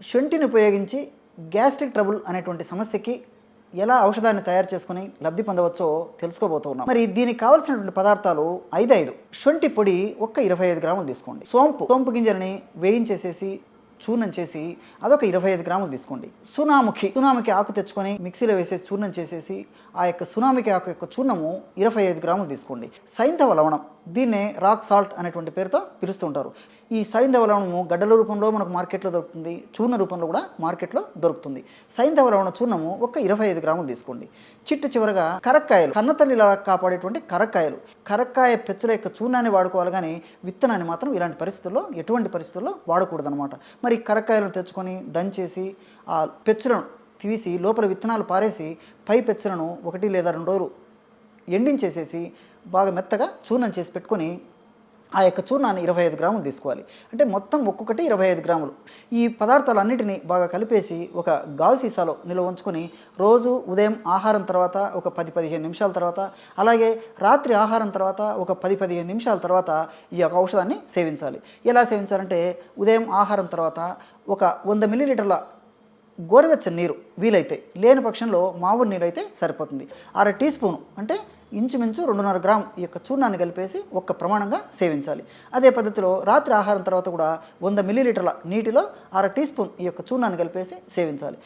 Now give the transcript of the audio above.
శొంఠిని ఉపయోగించి gastric trouble అనేటువంటి సమస్యకి ఎలా ఔషధాన్ని తయారు చేసుకుని లబ్ధి పొందవచ్చో తెలుసుకోబోతూ ఉన్నాం. మరి దీనికి కావాల్సినటువంటి పదార్థాలు 5 శొంఠి పొడి 25 గ్రాములు తీసుకోండి. సోంపు గింజల్ని వేయించేసేసి చూర్ణం చేసి అదొక 25 గ్రాములు తీసుకోండి. సునాముఖి ఆకు తెచ్చుకొని మిక్సీలో వేసేసి చూర్ణం చేసేసి ఆ యొక్క సునామికి ఆకు యొక్క చూర్ణము 25 గ్రాములు తీసుకోండి. సైంధవ లవణం, దీన్నే రాక్ సాల్ట్ అనేటువంటి పేరుతో పిలుస్తుంటారు. ఈ సైంధవ లవణము గడ్డల రూపంలో మనకు మార్కెట్లో దొరుకుతుంది, చూర్ణ రూపంలో కూడా మార్కెట్లో దొరుకుతుంది. సైంధవ లవణ చూర్ణము 25 గ్రాములు తీసుకోండి. చివరగా కరక్కాయలు, కన్నతల్లిలా కాపాడేటువంటి కరక్కాయ పెచ్చుల యొక్క చూర్ణాన్ని వాడుకోవాలి, కానీ విత్తనాన్ని మాత్రం ఇలాంటి పరిస్థితుల్లో ఎటువంటి పరిస్థితుల్లో వాడకూడదు అనమాట. మరి కరక్కాయలను తెచ్చుకొని దంచేసి ఆ పెచ్చులను తీసి లోపల విత్తనాలు పారేసి పై పెచ్చులను 1 లేదా 2 రోజులు ఎండించేసేసి బాగా మెత్తగా చూర్ణం చేసి పెట్టుకొని ఆ యొక్క చూర్ణాన్ని 25 గ్రాములు తీసుకోవాలి. అంటే మొత్తం ఒక్కొక్కటి 25 గ్రాములు. ఈ పదార్థాలన్నింటినీ బాగా కలిపేసి ఒక గాజు సీసాలో నిల్వ ఉంచుకొని రోజు ఉదయం ఆహారం తర్వాత ఒక 10-15 నిమిషాల తర్వాత, అలాగే రాత్రి ఆహారం తర్వాత ఒక 10-15 నిమిషాల తర్వాత ఈ యొక్క ఔషధాన్ని సేవించాలి. ఎలా సేవించాలంటే ఉదయం ఆహారం తర్వాత ఒక 100 మిల్లీలీటర్ల గోరువెచ్చని నీరు వీలైతే, లేని పక్షంలో మామూలు నీరు అయితే సరిపోతుంది. 1/2 టీ స్పూను అంటే ఇంచుమించు 2.5 గ్రాము ఈ యొక్క చూర్ణాన్ని కలిపేసి ఒక్క ప్రమాణంగా సేవించాలి. అదే పద్ధతిలో రాత్రి ఆహారం తర్వాత కూడా 100 మిల్లీలీటర్ల నీటిలో 1/2 టీ స్పూన్ ఈ యొక్క చూర్ణాన్ని కలిపేసి సేవించాలి.